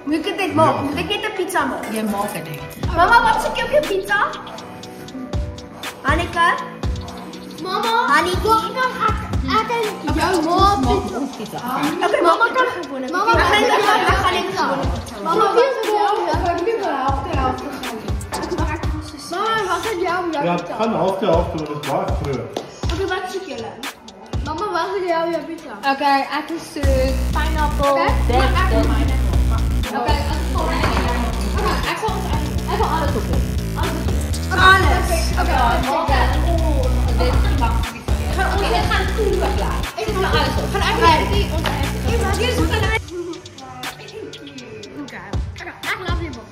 Moet ik dit maken? Moet ik niet een pizza maken? Je maakt het niet. Mama, wat zoek je op je pizza? Hanneke? Mama? Hanneke? Jouw mama pizza. Oké, mama kan gewoon. Mama, we gaan niet gewoon. Mama, wie is Mama, wat is jouw pizza? Ja, het gaat half doen, dat is waar terug. Oké, wat zoek jullie? Mama, wat is jouw pizza? Oké, ik is pineapple. Oké, ik zal even alles opdoen. Alles. Oké. We gaan koelen klaar. Ik doe alles op. Gaan even die onze Hier is het. Oké. Ik laat die boven.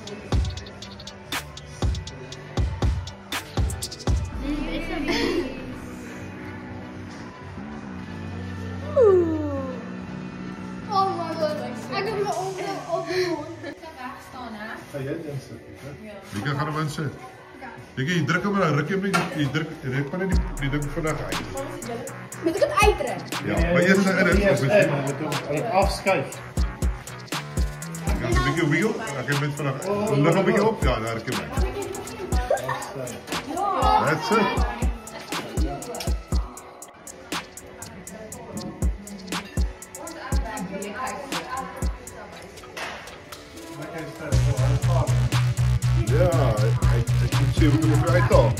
Oh my god. Ik heb me op de mond. Ga jij het inzetten? Die kan gaan mensen. Je drukt hem maar, ruk je drukt maar die druk vandaag uit. Moet ik het ei trekken? Ja, maar eerst zijn het afschuift. Ja, een beetje wheel, dan kan je met vandaag. Leg een beetje op, ja, daar heb je hem. That's it. Ja, ik zie hoe het er uit al.